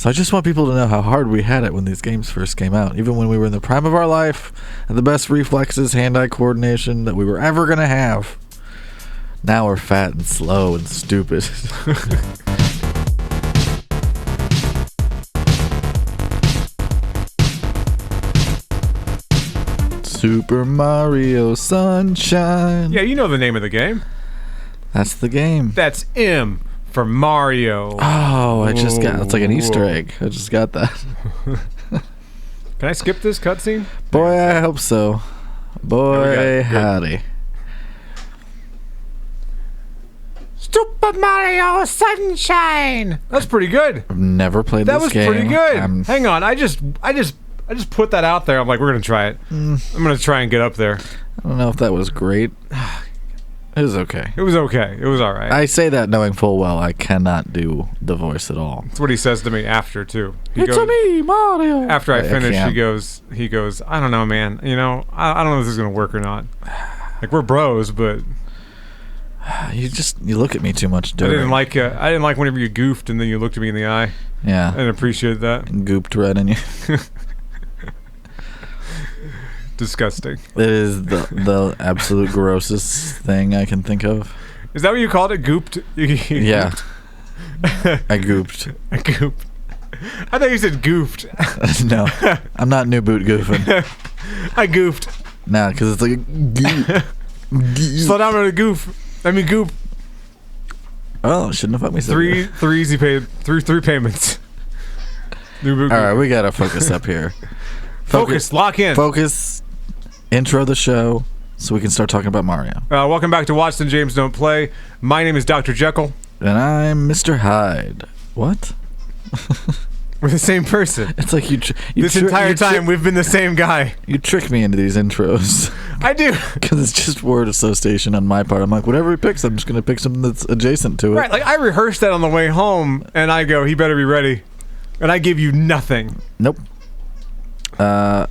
So I just want people to know how hard we had it when these games first came out. Even when we were in the prime of our life, and the best reflexes, hand-eye coordination that we were ever going to have. Now we're fat and slow and stupid. Super Mario Sunshine. Yeah, you know the name of the game. That's the game. That's M for Mario. Oh, I just got... It's like an Easter egg. I just got that. Can I skip this cutscene? Boy, I hope so. Boy, howdy. Super Mario Sunshine. That's pretty good. I've never played this game. That was pretty good. Hang on, I just put that out there. I'm like, we're gonna try it. I'm gonna try and get up there. I don't know if that was great. It was okay. It was okay. It was all right. I say that knowing full well I cannot do the voice at all. That's what he says to me after too. It's me, Mario. After I finish, he goes, I don't know, man. You know, I don't know if this is gonna work or not. Like, we're bros, but you look at me too much. I didn't like whenever you goofed and then you looked at me in the eye. Yeah, I didn't appreciate that. Gooped right in you. Disgusting. It is the absolute grossest thing I can think of. Is that what you called it? Gooped? Yeah. I gooped. I gooped. I thought you said goofed. No, I'm not new boot goofing. I goofed. Nah, because it's like a goof. Slow down on a goof. I mean goop. Oh, shouldn't have fucked me. Three easy three payments. New boot. All right, we gotta focus up here. Focus. Lock in. Focus. Intro the show so we can start talking about Mario. Welcome back to Watson James Don't Play. My name is Dr. Jekyll. And I'm Mr. Hyde. What? We're the same person. It's like this entire time we've been the same guy. You trick me into these intros. I do. Because it's just word association on my part. I'm like, whatever he picks, I'm just going to pick something that's adjacent to it. Right, like I rehearsed that on the way home, and I go, he better be ready. And I give you nothing. Nope.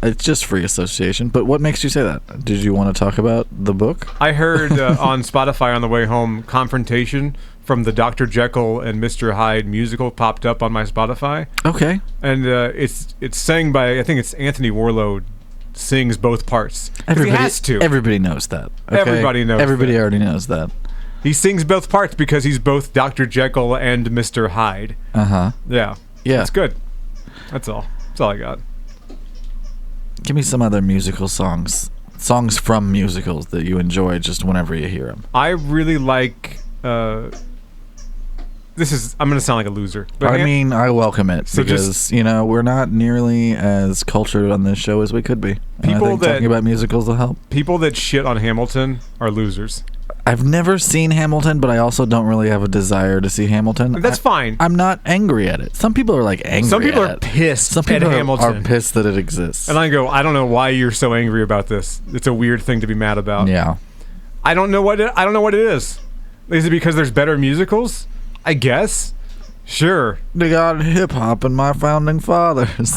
It's just free association. But what makes you say that? Did you want to talk about the book? I heard on Spotify on the way home, Confrontation from the Dr. Jekyll and Mr. Hyde musical popped up on my Spotify. Okay. And it's sang by, I think it's Anthony Warlow sings both parts. He has to. Everybody knows that. Okay? Everybody knows Everybody already knows that. He sings both parts because he's both Dr. Jekyll and Mr. Hyde. Uh-huh. Yeah. Yeah. It's good. That's all. That's all I got. Give me some other musical songs. Songs from musicals that you enjoy just whenever you hear them. I really like... I'm going to sound like a loser. But I mean, I welcome it so because, we're not nearly as cultured on this show as we could be. And I think talking about musicals will help. People that shit on Hamilton are losers. I've never seen Hamilton, but I also don't really have a desire to see Hamilton. That's fine. I'm not angry at it. Some people are like angry. Some people at are it. pissed. Some people at Hamilton are pissed that it exists. And I go, I don't know why you're so angry about this. It's a weird thing to be mad about. Yeah. I don't know what it is. Is it because there's better musicals? I guess. Sure. They got hip hop and my founding fathers.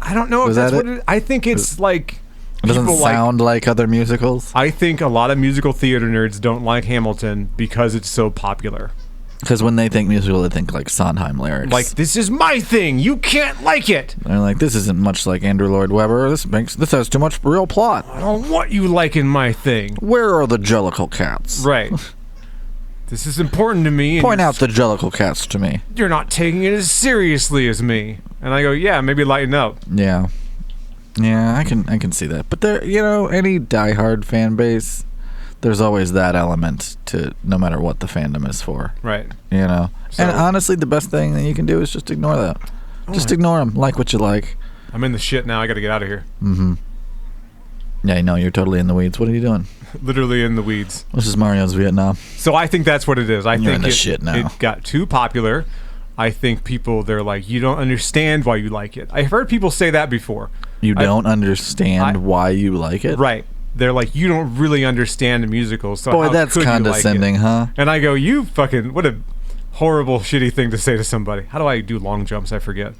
I don't know if that's what it is. I think it's like. It doesn't sound like other musicals. I think a lot of musical theater nerds don't like Hamilton because it's so popular. Because when they think musical, they think like Sondheim lyrics. Like, this is my thing. You can't like it. They're like, this isn't much like Andrew Lloyd Webber. This has too much real plot. I don't want you liking my thing. Where are the Jellicle cats? Right. This is important to me. Point out the Jellicle cats to me. You're not taking it as seriously as me. And I go, yeah, maybe lighten up. Yeah. Yeah, I can see that. But there, any diehard fan base, there's always that element to no matter what the fandom is for. Right. So, and honestly, the best thing that you can do is just ignore that. Ignore them. Like what you like. I'm in the shit now. I got to get out of here. Mm-hmm. Yeah, you're totally in the weeds. What are you doing? Literally in the weeds. This is Mario's Vietnam. So I think that's what it is. You're in the shit now. It got too popular. I think they're like, you don't understand why you like it. I've heard people say that before. You don't understand why you like it? Right. They're like, you don't really understand the musical, so boy, how that's could condescending, you like huh? And I go, what a horrible, shitty thing to say to somebody. How do I do long jumps? I forget.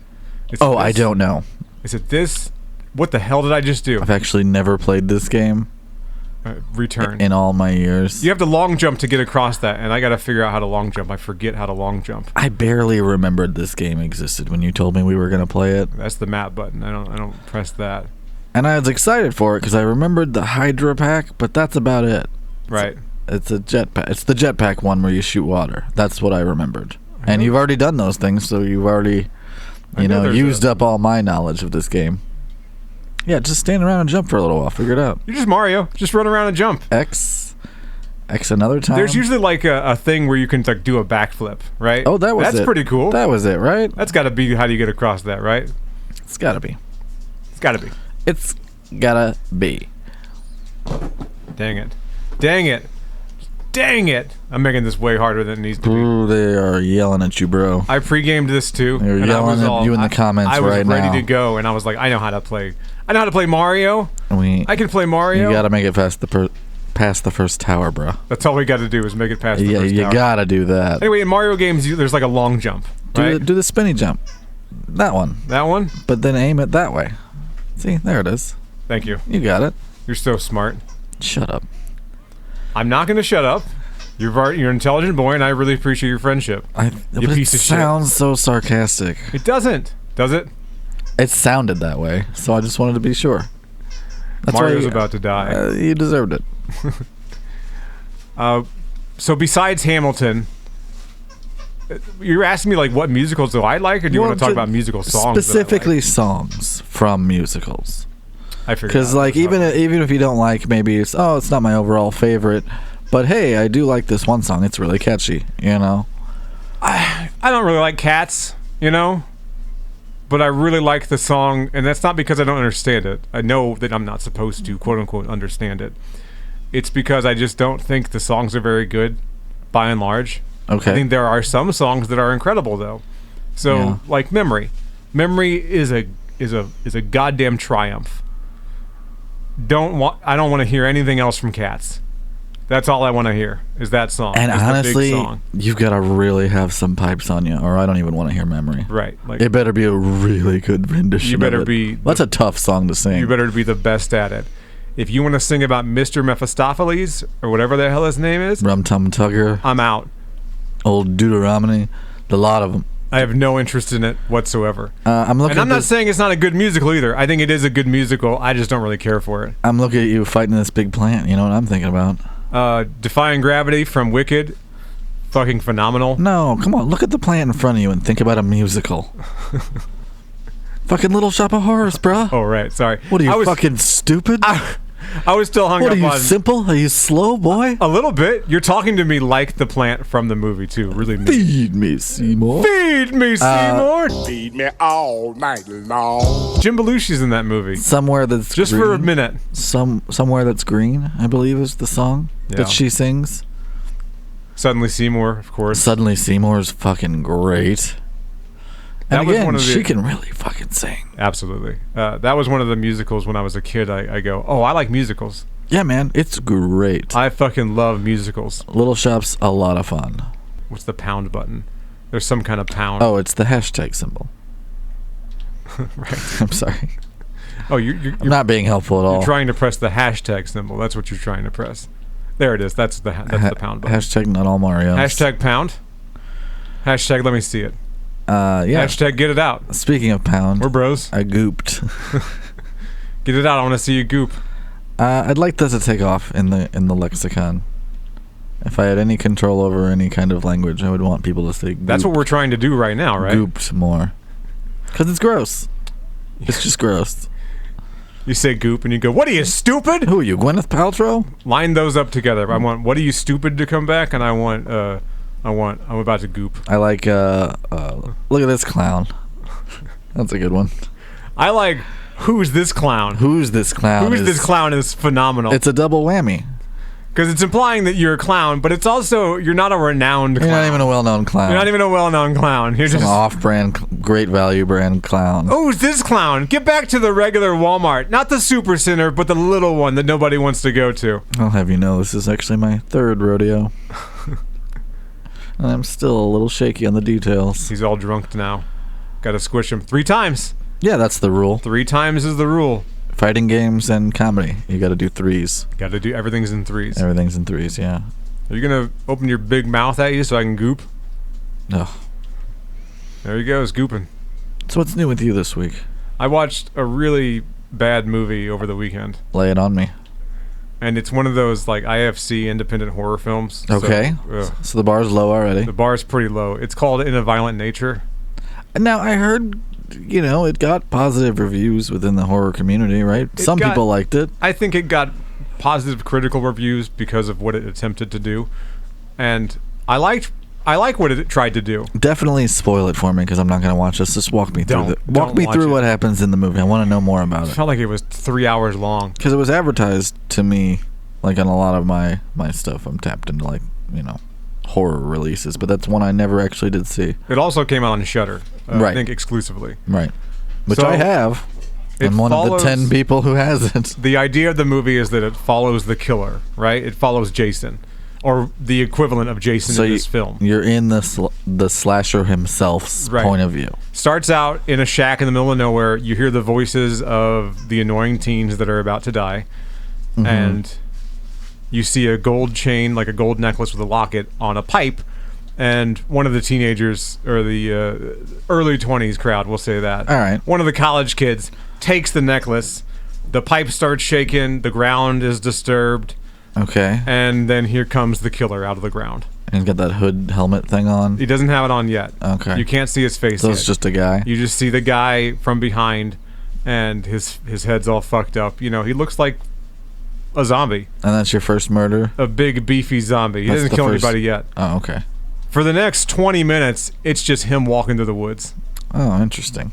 I don't know. Is it this? What the hell did I just do? I've actually never played this game. return. in all my years. You have to long jump to get across that, and I got to figure out how to long jump. I forget how to long jump. I barely remembered this game existed when you told me we were going to play it. That's the map button. I don't press that. And I was excited for it because I remembered the Hydra pack, but that's about it. Right. It's a jetpack. It's the jetpack one where you shoot water. That's what I remembered. And you've already done those things, so you've already, used up all my knowledge of this game. Yeah, just stand around and jump for a little while. Figure it out. You're just Mario. Just run around and jump. X another time. There's usually like a thing where you can like do a backflip, right? Oh, that was it. That's pretty cool. That was it, right? That's got to be how do you get across that, right? It's got to be. It's got to be. It's gotta be. Dang it. Dang it. Dang it. I'm making this way harder than it needs to be. Ooh, they are yelling at you, bro. I pre-gamed this too. They're yelling at you in the comments right now. I was ready to go, and I was like, I know how to play. I know how to play Mario. I can play Mario. You gotta make it past the first tower, bro. That's all we got to do is make it past the first tower. Yeah, you gotta do that. Anyway, in Mario games, there's like a long jump. Right? Do the spinny jump. That one. That one? But then aim it that way. See, there it is. Thank you. You got it. You're so smart. Shut up. I'm not going to shut up. You're an intelligent boy, and I really appreciate your friendship. You piece of shit. It sounds so sarcastic. It doesn't. Does it? It sounded that way, so I just wanted to be sure. That's Mario's about to die. You deserved it. So besides Hamilton, you're asking me like what musicals do I like, or do you want to talk about musical songs? Specifically, songs from musicals. I figured. Because like even if you don't like, maybe it's not my overall favorite, but hey, I do like this one song. It's really catchy. I don't really like Cats. But I really like the song, and that's not because I don't understand it. I know that I'm not supposed to, quote unquote, understand it. It's because I just don't think the songs are very good, by and large. Okay. I think there are some songs that are incredible, though. So, like Memory. Memory is a goddamn triumph. I don't want to hear anything else from Cats. That's all I want to hear is that song. And honestly, the big song. You've got to really have some pipes on you, or I don't even want to hear Memory. Right. Like, it better be a really good rendition. You better be. That's a tough song to sing. You better be the best at it. If you want to sing about Mr. Mephistopheles or whatever the hell his name is, Rum Tum Tugger, I'm out. Old Deuteronomy, a lot of them. I have no interest in it whatsoever. I'm not saying it's not a good musical either. I think it is a good musical. I just don't really care for it. I'm looking at you fighting this big plant. You know what I'm thinking about? Defying Gravity from Wicked. Fucking phenomenal. No, come on. Look at the plant in front of you and think about a musical. Fucking Little Shop of Horrors, bruh. Oh, right. Sorry. What are you, fucking stupid? I was still hung up on... What are you, simple? Are you slow, boy? A little bit. You're talking to me like the plant from the movie, too. Really mean. Feed me, Seymour. Feed me, Seymour. Feed me all night long. Jim Belushi's in that movie. Somewhere That's Just green. For a minute. Somewhere That's Green, I believe, is the song that she sings. Suddenly Seymour, of course. Suddenly Seymour is fucking great. And that again, she can really fucking sing. Absolutely. That was one of the musicals when I was a kid. I go, I like musicals. Yeah, man, it's great. I fucking love musicals. Little Shop's a lot of fun. What's the pound button? There's some kind of pound. Oh, it's the hashtag symbol. Right. I'm sorry. Oh, you're not being helpful at all. You're trying to press the hashtag symbol. That's what you're trying to press. There it is. That's the pound button. Hashtag not all Marios. Hashtag pound. Hashtag let me see it. Yeah. Hashtag get it out. Speaking of pound, we're bros. I gooped. Get it out. I want to see you goop. I'd like this to take off in the lexicon. If I had any control over any kind of language, I would want people to say goop. That's what we're trying to do right now, right? Gooped more. Because it's gross. It's just gross. You say goop and you go, what are you, stupid? Who are you, Gwyneth Paltrow? Line those up together. I want, what are you, stupid, to come back, and I'm about to goop. I like, look at this clown. That's a good one. I like, who's this clown? Who's this clown? Who's this clown is phenomenal. It's a double whammy. Because it's implying that you're a clown, but it's also, you're not a renowned clown. You're not even a well-known clown. You're not even a well-known clown. You're some just off-brand, great value brand clown. Who's this clown? Get back to the regular Walmart. Not the super center, but the little one that nobody wants to go to. I'll have you know, this is actually my third rodeo. And I'm still a little shaky on the details. He's all drunk now. Gotta squish him 3 times. Yeah, that's the rule. 3 times is the rule. Fighting games and comedy. You got to do threes. Got to do everything's in threes. Everything's in threes, yeah. Are you gonna open your big mouth at you so I can goop? Oh. There he goes, gooping. So what's new with you this week? I watched a really bad movie over the weekend. Lay it on me. And it's one of those like IFC independent horror films. Okay. So the bar's low already. The bar's pretty low. It's called In a Violent Nature. Now, I heard, it got positive reviews within the horror community, right? Some people liked it. I think it got positive critical reviews because of what it attempted to do. And I like what it tried to do. Definitely spoil it for me because I'm not going to watch this. Just walk me through what happens in the movie. I want to know more about it. It felt like it was 3 hours long. Because it was advertised to me, like on a lot of my stuff. I'm tapped into like, horror releases, but that's one I never actually did see. It also came out on Shudder, right. I think exclusively. Right. Which I have. I'm one of the 10 people who has it. The idea of the movie is that it follows the killer, right? It follows Jason, or the equivalent of Jason in this film. You're in the slasher himself's point of view. Starts out in a shack in the middle of nowhere. You hear the voices of the annoying teens that are about to die, and you see a gold chain, like a gold necklace with a locket on a pipe, and one of the teenagers, or the early 20s crowd, we'll say that. All right. One of the college kids takes the necklace, the pipe starts shaking, the ground is disturbed. Okay. And then here comes the killer out of the ground. And he's got that hood helmet thing on? He doesn't have it on yet. Okay. You can't see his face So yet. it's just a guy? You just see the guy from behind, and his head's all fucked up. He looks like a zombie. And that's your first murder? A big, beefy zombie. He doesn't kill anybody yet. Oh, okay. For the next 20 minutes, it's just him walking through the woods. Oh, interesting.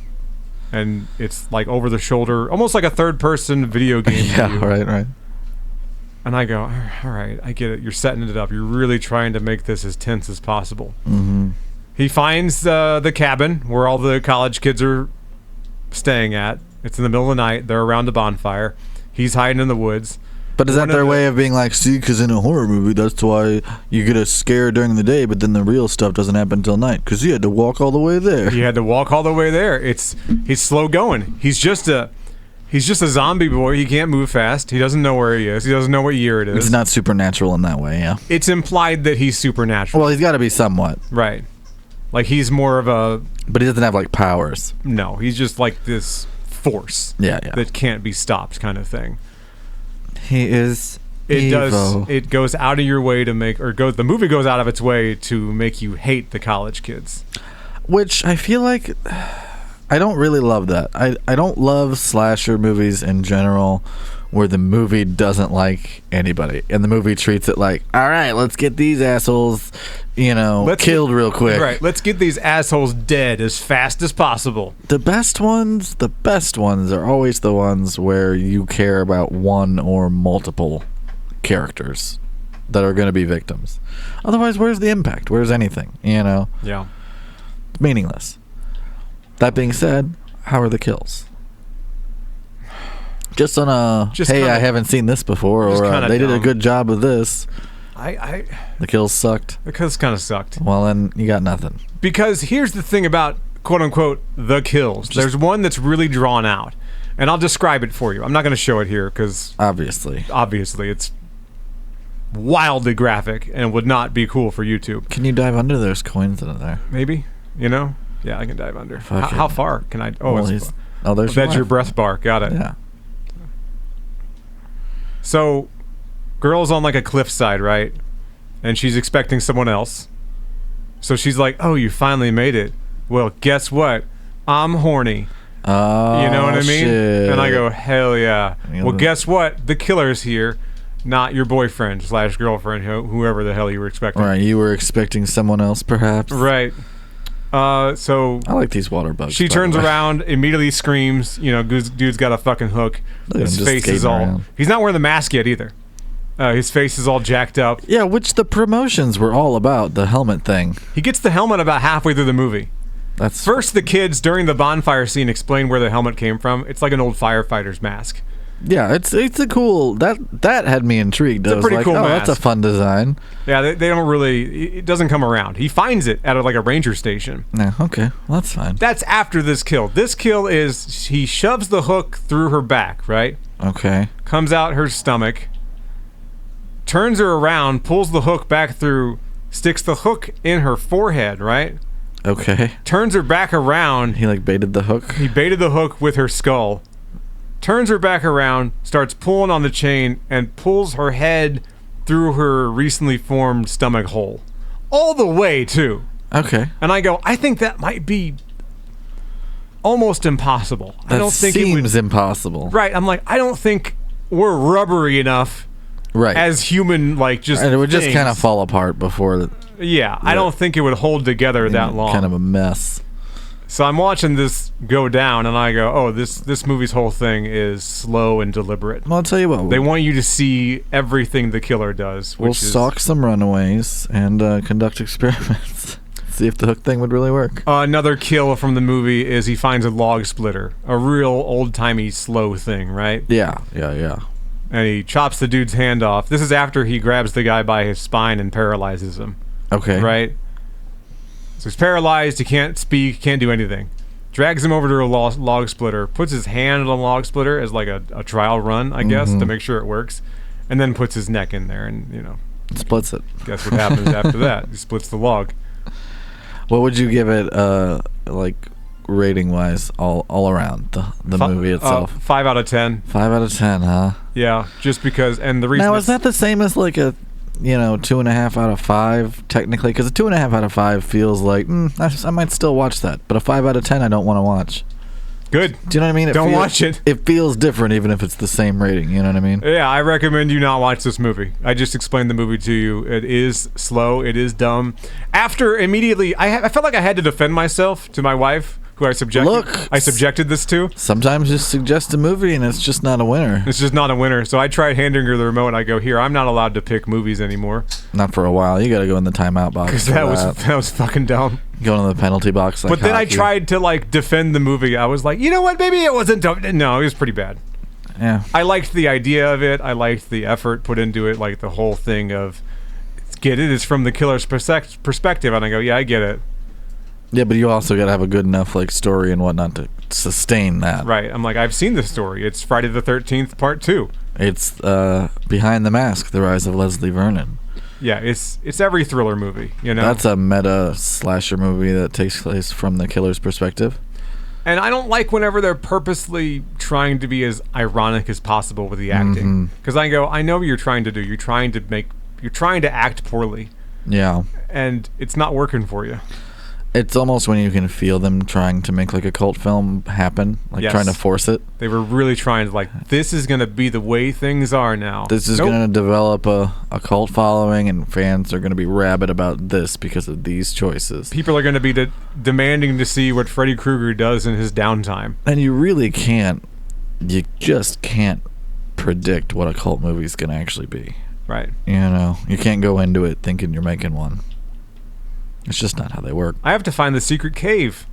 And it's like over the shoulder, almost like a third-person video game. Yeah, right. And I go, all right, I get it. You're setting it up. You're really trying to make this as tense as possible. Mm-hmm. He finds the cabin where all the college kids are staying at. It's in the middle of the night. They're around a bonfire. He's hiding in the woods. But is that their way of being like, see, because in a horror movie, that's why you get a scare during the day, but then the real stuff doesn't happen until night, because he had to walk all the way there. He had to walk all the way there. He's slow going. He's just a zombie boy. He can't move fast. He doesn't know where he is. He doesn't know what year it is. It's not supernatural in that way, yeah. It's implied that he's supernatural. Well, he's got to be somewhat. Right. Like he's more of a... But he doesn't have like powers. No, he's just like this force. Yeah. That can't be stopped kind of thing. He is... It goes out of your way to make, the movie goes out of its way to make you hate the college kids. Which I feel like I don't really love that. I don't love slasher movies in general where the movie doesn't like anybody and the movie treats it like, all right, let's get these assholes, killed real quick. Right, let's get these assholes dead as fast as possible. The best ones are always the ones where you care about one or multiple characters that are going to be victims. Otherwise, where's the impact? Where's anything? Yeah. Meaningless. That being said, how are the kills? Just on a, I haven't seen this before, or they did a good job of this. The kills sucked. The kills kind of sucked. Well, then you got nothing. Because here's the thing about, quote unquote, the kills. There's one that's really drawn out. And I'll describe it for you. I'm not going to show it here because... Obviously, it's wildly graphic and would not be cool for YouTube. Can you dive under? There's coins in there. Maybe, Yeah, I can dive under. How far can I? There's that's your breath bar. Got it. Yeah. So, girl's on like a cliffside, right? And she's expecting someone else. So she's like, "Oh, you finally made it. Well, guess what? I'm horny." Oh, you know what I mean? Shit. And I go, "Hell yeah." Well, guess what? The killer's here. Not your boyfriend / girlfriend, whoever the hell you were expecting. Right, you were expecting someone else, perhaps. Right. So I like these water bugs. She turns around, immediately screams. Dude's got a fucking hook. His face is all. Around. He's not wearing the mask yet either. His face is all jacked up. Yeah, which the promotions were all about, the helmet thing. He gets the helmet about halfway through the movie. First, the kids during the bonfire scene explain where the helmet came from. It's like an old firefighter's mask. Yeah, it's a cool that had me intrigued. It's a pretty cool mask. That's a fun design. Yeah, they don't really. It doesn't come around. He finds it at like a ranger station. Yeah, okay, well, that's fine. That's after this kill. This kill is he shoves the hook through her back, right? Okay. Comes out her stomach. Turns her around, pulls the hook back through, sticks the hook in her forehead, right? Okay. Turns her back around. He like baited the hook. He baited the hook with her skull. Turns her back around, starts pulling on the chain, and pulls her head through her recently formed stomach hole. All the way, too. Okay. And I go, I think that might be almost impossible. I don't think seems impossible. Right. I'm like, I don't think we're rubbery enough as human, like, just and it would just things. kind of fall apart before I don't think it would hold together that long. Kind of a mess. So I'm watching this go down, and I go, oh, this movie's whole thing is slow and deliberate. Well, I'll tell you what. They want you to see everything the killer does. We'll stalk some runaways and conduct experiments. See if the hook thing would really work. Another kill from the movie is he finds a log splitter. A real old-timey slow thing, right? Yeah. And he chops the dude's hand off. This is after he grabs the guy by his spine and paralyzes him. Okay. Right? So he's paralyzed, he can't speak, can't do anything. Drags him over to a log splitter, puts his hand on the log splitter as like a trial run, I guess, to make sure it works, and then puts his neck in there and, splits it. Guess what happens after that? He splits the log. What would you give it, like, rating-wise, all around, the movie itself? 5 out of 10. 5 out of 10, huh? Yeah, just because, and the reason... Now, is that the same as, like, a 2.5 out of 5 technically? Because a 2.5 out of 5 feels like I might still watch that, but a 5 out of 10 I don't want to watch. Good. Do you know what I mean? Don't watch it. It feels different even if it's the same rating. You know what I mean? Yeah, I recommend you not watch this movie. I just explained the movie to you. It is slow. It is dumb. After immediately, I felt like I had to defend myself to my wife, who I subjected this to. Sometimes just suggest a movie and it's just not a winner. It's just not a winner. So I tried handing her the remote and I go, here, I'm not allowed to pick movies anymore. Not for a while. You got to go in the timeout box. Because that was fucking dumb. Going in the penalty box like But then hockey. I tried to like defend the movie. I was like, you know what, maybe it wasn't dumb. No, it was pretty bad. Yeah. I liked the idea of it. I liked the effort put into it, like the whole thing of, get it, it's from the killer's perspective. And I go, yeah, I get it. Yeah, but you also got to have a good enough like story and whatnot to sustain that. Right. I'm like, I've seen this story. It's Friday the 13th, Part 2. It's Behind the Mask, The Rise of Leslie Vernon. Yeah, it's every thriller movie, That's a meta slasher movie that takes place from the killer's perspective. And I don't like whenever they're purposely trying to be as ironic as possible with the acting. Because I go, I know what you're trying to do. You're trying to act poorly. Yeah. And it's not working for you. It's almost when you can feel them trying to make like a cult film happen, like trying to force it. They were really trying to like, this is going to be the way things are now. This is going to develop a cult following and fans are going to be rabid about this because of these choices. People are going to be demanding to see what Freddy Krueger does in his downtime. And you just can't predict what a cult movie is going to actually be. Right. You can't go into it thinking you're making one. It's just not how they work. I have to find the secret cave.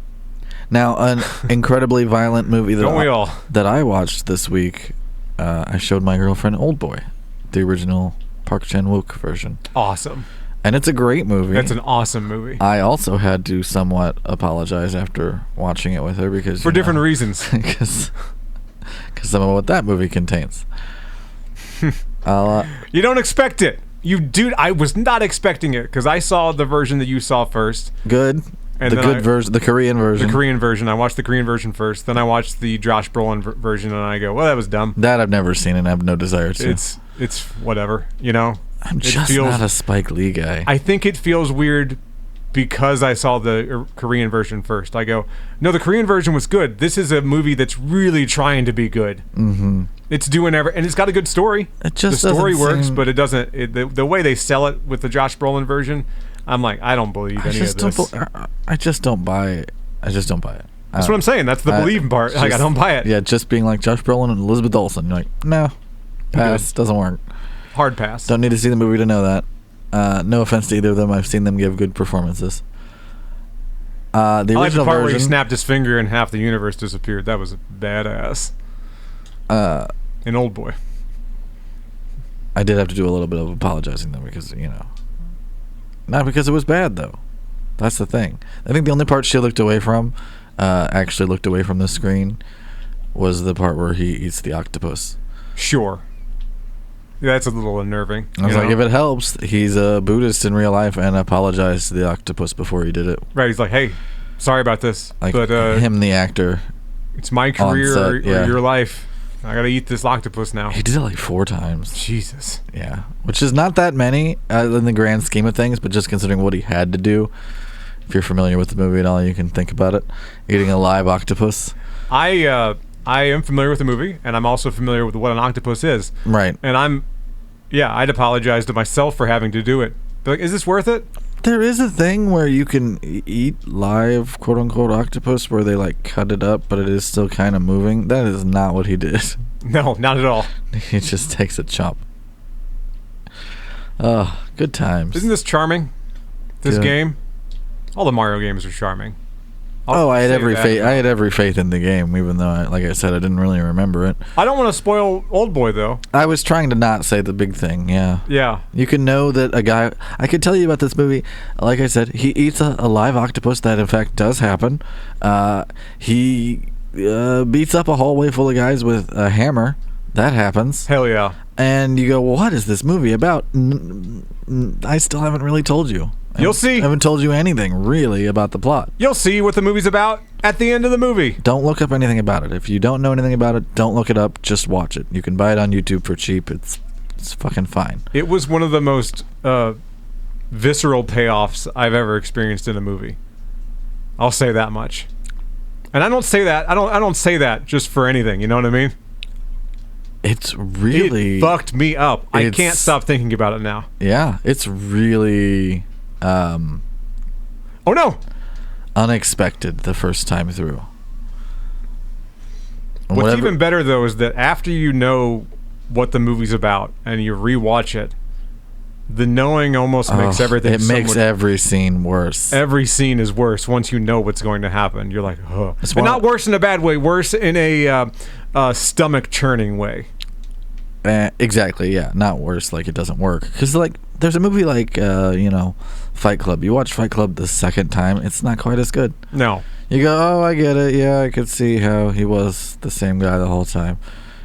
Now, an incredibly violent movie that I watched this week, I showed my girlfriend Oldboy, the original Park Chan-wook version. Awesome. And it's a great movie. That's an awesome movie. I also had to somewhat apologize after watching it with her because... For different reasons. Because some of what that movie contains. You don't expect it. Dude, I was not expecting it because I saw the version that you saw first. Good. And the good version, the Korean version. The Korean version. I watched the Korean version first. Then I watched the Josh Brolin version, and I go, well, that was dumb. That I've never seen and I have no desire to. It's whatever, I'm just not a Spike Lee guy. I think it feels weird because I saw the Korean version first. I go, no, the Korean version was good. This is a movie that's really trying to be good. Mm-hmm. It's doing and it's got a good story. It just the story works, but it doesn't. The way they sell it with the Josh Brolin version, I'm like, I don't believe any of this. I just don't buy it. That's what I'm saying. That's the believing part. I don't buy it. Yeah, just being like Josh Brolin and Elizabeth Olsen. You're like, no, pass. Doesn't work. Hard pass. Don't need to see the movie to know that. No offense to either of them. I've seen them give good performances. The original I like the part where he version, snapped his finger and half the universe disappeared. That was badass. in Old Boy. I did have to do a little bit of apologizing though, because not because it was bad though. That's the thing. I think the only part she looked away from, actually looked away from the screen, was the part where he eats the octopus. Sure. Yeah, that's a little unnerving. I was like, if it helps, he's a Buddhist in real life and apologized to the octopus before he did it. Right, he's like, hey, sorry about this. Like but him, the actor. It's my career set, or yeah. your life. I gotta eat this octopus now. He did it like 4 times. Jesus. Yeah, which is not that many in the grand scheme of things, but just considering what he had to do. If you're familiar with the movie at all, you can think about it. Eating a live octopus. I am familiar with the movie, and I'm also familiar with what an octopus is. Right. And I'd apologize to myself for having to do it. But like, is this worth it? There is a thing where you can eat live, quote unquote, octopus where they like cut it up, but it is still kind of moving. That is not what he did. No, not at all. He just takes a chomp. Oh, good times. Isn't this charming? This Good. game? All the Mario games are charming. I had every faith. I had every faith in the game, even though, like I said, I didn't really remember it. I don't want to spoil Old Boy though. I was trying to not say the big thing. Yeah. Yeah. You can know that a guy. I could tell you about this movie. Like I said, he eats a live octopus. That in fact does happen. He beats up a hallway full of guys with a hammer. That happens. Hell yeah. And you go, well, what is this movie about? I still haven't really told you. You'll see. I haven't told you anything really about the plot. You'll see what the movie's about at the end of the movie. Don't look up anything about it. If you don't know anything about it, don't look it up. Just watch it. You can buy it on YouTube for cheap. It's fucking fine. It was one of the most visceral payoffs I've ever experienced in a movie. I'll say that much. And I don't say that. I don't say that just for anything. You know what I mean? It's really it fucked me up. I can't stop thinking about it now. Yeah, it's really oh no, unexpected the first time through. What's even better though is that after you know what the movie's about and you rewatch it, the knowing almost makes everything. It makes every scene worse. Every scene is worse once you know what's going to happen. You're like, oh, but not worse in a bad way. Worse in a stomach churning way. Exactly. Yeah, not worse. Like it doesn't work because like there's a movie like Fight Club. You watch Fight Club the second time, it's not quite as good. No. You go, oh, I get it. Yeah, I could see how he was the same guy the whole time,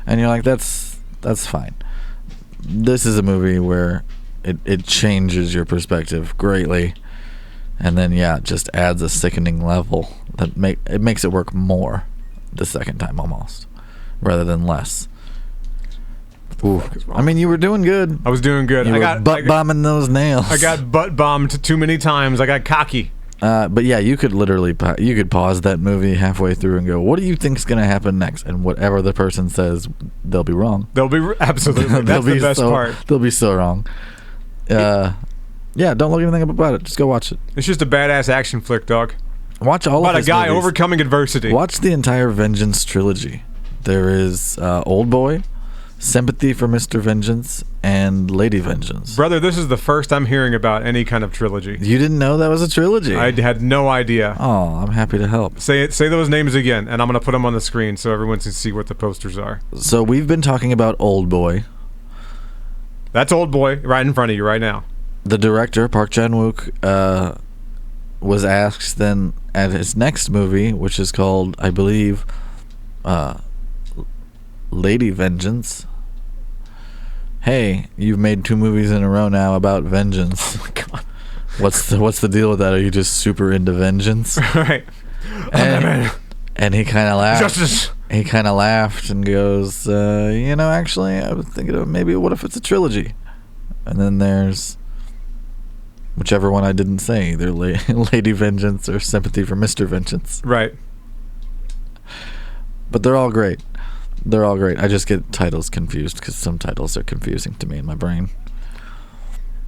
and you're like, that's fine. This is a movie where it changes your perspective greatly, and then it just adds a sickening level that makes it work more the second time almost, rather than less. Ooh. I mean, you were doing good. I was doing good. You were butt bombing those nails. I got butt bombed too many times. I got cocky. But yeah, you could literally pause that movie halfway through and go, "What do you think's gonna happen next?" And whatever the person says, they'll be wrong. They'll be absolutely. That's the best part. They'll be so wrong. Yeah, don't look anything up about it. Just go watch it. It's just a badass action flick, dog. Watch all about of his a guy movies. overcoming adversity. Watch the entire Vengeance trilogy. There is Old Boy, Sympathy for Mr. Vengeance, and Lady Vengeance. Brother, this is the first I'm hearing about any kind of trilogy. You didn't know that was a trilogy? I had no idea. Oh, I'm happy to help. Say those names again, and I'm going to put them on the screen so everyone can see what the posters are. So we've been talking about Old Boy. That's Old Boy right in front of you right now. The director, Park Chan-wook, was asked then at his next movie, which is called, I believe, Lady Vengeance. Hey, you've made 2 movies in a row now about vengeance. Oh my god. What's the deal with that? Are you just super into vengeance? Right. And he kind of laughed. Justice. He kind of laughed and goes, actually, I was thinking of maybe what if it's a trilogy? And then there's whichever one I didn't say, either Lady Vengeance or Sympathy for Mr. Vengeance. Right. But they're all great. They're all great. I just get titles confused because some titles are confusing to me in my brain.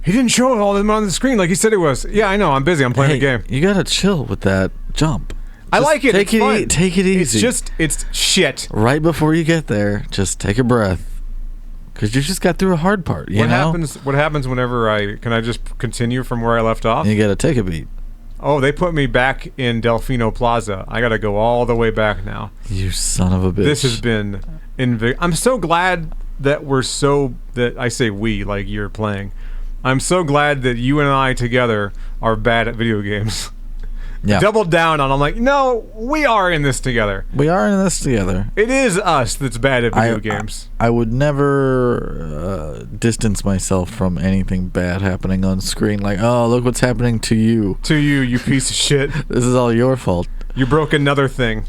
He didn't show all of them on the screen like he said he was. Yeah, I know. I'm busy. I'm playing the game. You gotta chill with that jump. I like it. Take it easy. It's shit. Right before you get there, just take a breath. Because you just got through a hard part, you know? What happens whenever can I just continue from where I left off? You gotta take a beat. Oh, they put me back in Delfino Plaza. I got to go all the way back now. You son of a bitch. This has been I'm so glad that that I say we, like you're playing. I'm so glad that you and I together are bad at video games. Yeah. Doubled down on. I'm like, no, we are in this together. We are in this together. It is us that's bad at video games. I would never distance myself from anything bad happening on screen. Like, oh, look what's happening to you. To you, you piece of shit. This is all your fault. You broke another thing.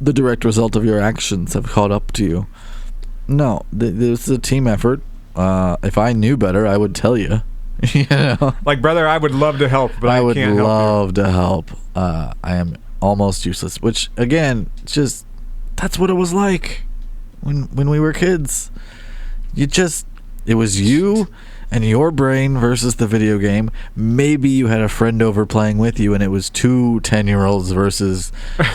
The direct result of your actions have caught up to you. No, this is a team effort. If I knew better, I would tell you. You know? Like, brother, I would love to help, but I can't help. I would love to help. I am almost useless. Which, again, just that's what it was like when we were kids. It was you and your brain versus the video game. Maybe you had a friend over playing with you and it was 2 10-year-olds versus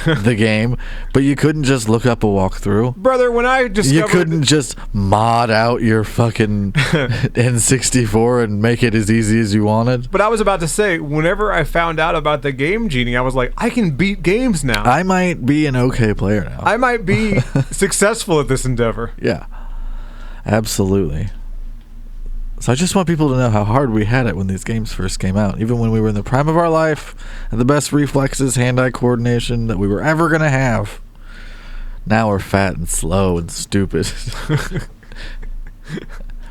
the game, but you couldn't just look up a walkthrough. Brother, when I discovered... You couldn't just mod out your fucking N64 and make it as easy as you wanted. But I was about to say, whenever I found out about the Game Genie, I was like, I can beat games now. I might be an okay player now. I might be successful at this endeavor. Yeah, absolutely. So I just want people to know how hard we had it when these games first came out. Even when we were in the prime of our life, and the best reflexes, hand-eye coordination that we were ever going to have. Now we're fat and slow and stupid.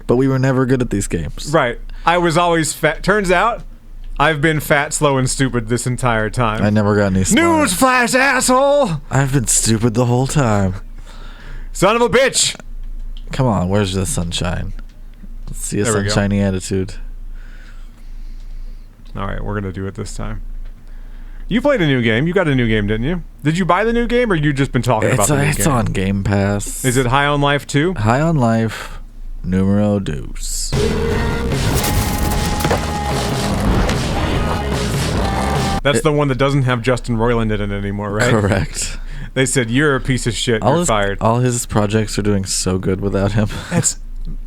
But we were never good at these games. Right. I was always fat. Turns out, I've been fat, slow, and stupid this entire time. I never got any smart. Newsflash, asshole! I've been stupid the whole time. Son of a bitch! Come on, where's the sunshine? Let's see a sunshiny attitude. All right, we're going to do it this time. You played a new game. You got a new game, didn't you? Did you buy the new game, or you just been talking about the new game? It's on Game Pass. Is it High on Life 2? High on Life, numero dos. That's the one that doesn't have Justin Roiland in it anymore, right? Correct. They said, you're a piece of shit, you're fired. All his projects are doing so good without him.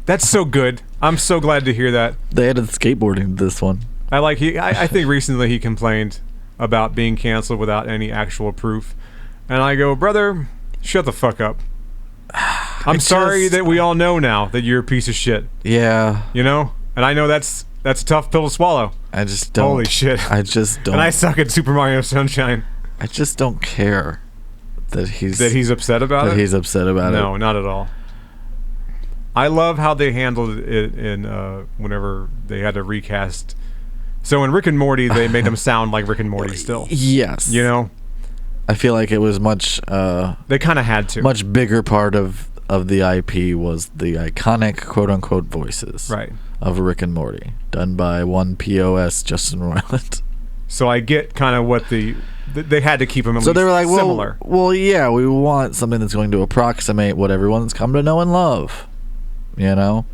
That's so good. I'm so glad to hear that. They added skateboarding to this one. I think recently he complained about being canceled without any actual proof. And I go, brother, shut the fuck up. I'm sorry that we all know now that you're a piece of shit. Yeah. You know? And I know that's a tough pill to swallow. I just don't. Holy shit. I just don't. And I suck at Super Mario Sunshine. I just don't care that he's upset about it? That he's upset about it. No, not at all. I love how they handled it in whenever they had to recast. So in Rick and Morty, they made him sound like Rick and Morty still. Yes. You know? I feel like it was much... they kind of had to. Much bigger part of the IP was the iconic quote-unquote voices of Rick and Morty, done by one POS, Justin Roiland. So I get kind of what they had to keep him at least they were like, similar. Well, yeah, we want something that's going to approximate what everyone's come to know and love. You know?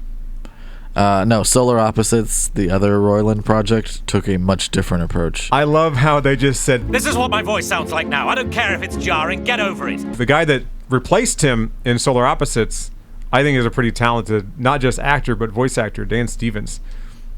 No, Solar Opposites, the other Roiland project, took a much different approach. I love how they just said, this is what my voice sounds like now. I don't care if it's jarring. Get over it. The guy that replaced him in Solar Opposites, I think is a pretty talented, not just actor, but voice actor, Dan Stevens.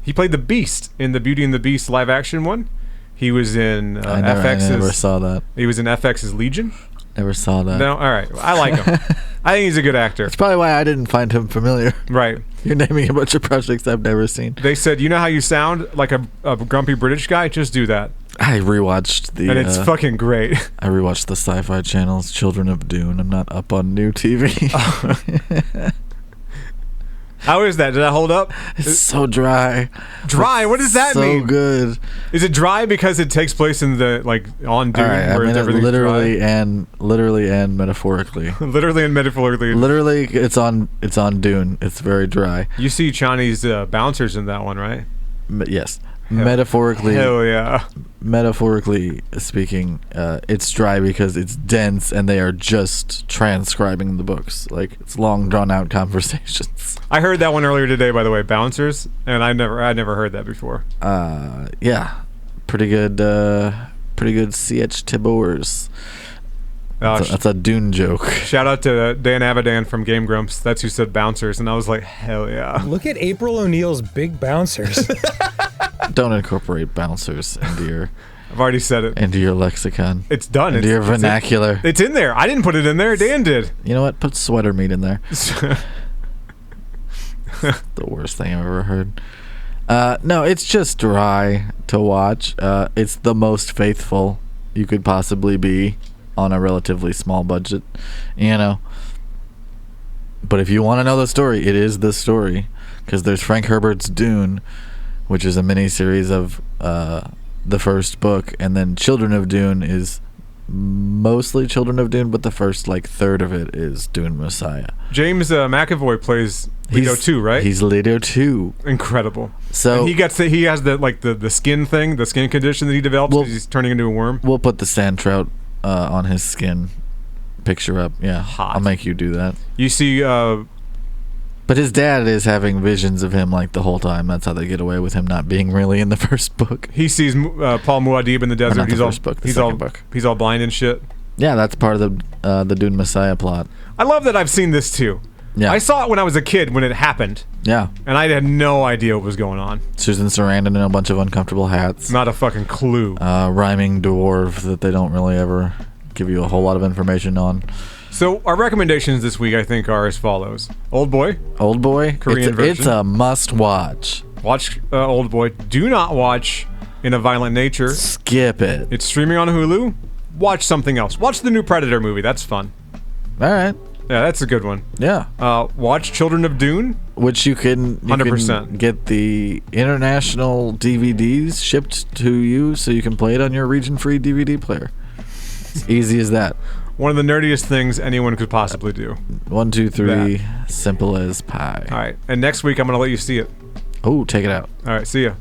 He played the Beast in the Beauty and the Beast live action one. He was in FX's... I never saw that. He was in FX's Legion. Never saw that. No, all right. I like him. I think he's a good actor. That's probably why I didn't find him familiar. Right. You're naming a bunch of projects I've never seen. They said, you know how you sound like a grumpy British guy? Just do that. I rewatched the... And it's fucking great. I rewatched the Sci-Fi Channel's Children of Dune. I'm not up on new TV. How is that? Did that hold up? It's so dry. Dry? What does that mean? So good. Is it dry because it takes place in the on Dune, where everything's literally dry? Literally and metaphorically. Literally and metaphorically. Literally, it's on Dune. It's very dry. You see Chinese bouncers in that one, right? Yes. Metaphorically. Hell yeah. Metaphorically speaking, it's dry because it's dense and they are just transcribing the books. Like, it's long drawn out conversations. I heard that one earlier today, by the way, bouncers, and I'd never heard that before. Yeah. Pretty good C.H. Tibor's. That's a Dune joke. Shout out to Dan Avidan from Game Grumps. That's who said bouncers, and I was like, hell yeah. Look at April O'Neil's big bouncers. Don't incorporate bouncers into your... I've already said it. into your lexicon. It's done. Into your vernacular. It's in there. I didn't put it in there. Dan did. You know what? Put sweater meat in there. The worst thing I've ever heard. No, it's just dry to watch. It's the most faithful you could possibly be on a relatively small budget, you know. But if you want to know the story, it is the story, because there's Frank Herbert's Dune, which is a miniseries of the first book, and then Children of Dune is mostly Children of Dune, but the first third of it is Dune Messiah. James McAvoy plays Leto 2, right? He's Leto 2. Incredible. So and he has the skin thing, the skin condition that he develops because he's turning into a worm. We'll put the sand trout on his skin picture up. Yeah, hot. I'll make you do that. You see, but his dad is having visions of him the whole time. That's how they get away with him not being really in the first book. He sees Paul Muad'Dib in the desert. Not the first book, the second book. He's all blind and shit. Yeah, that's part of the Dune Messiah plot. I love that I've seen this too. Yeah. I saw it when I was a kid when it happened. Yeah. And I had no idea what was going on. Susan Sarandon in a bunch of uncomfortable hats. Not a fucking clue. Rhyming dwarf that they don't really ever give you a whole lot of information on. So our recommendations this week, I think, are as follows: Old Boy. Old Boy. Korean version. It's a must-watch. Watch Old Boy. Do not watch In a Violent Nature. Skip it. It's streaming on Hulu. Watch something else. Watch the new Predator movie. That's fun. All right. Yeah, that's a good one. Yeah. Watch Children of Dune. Which you can 100% get the international DVDs shipped to you so you can play it on your region-free DVD player. It's easy as that. One of the nerdiest things anyone could possibly do. 1, 2, 3, simple as pie. All right. And next week, I'm going to let you see it. Oh, take it out. All right. See ya.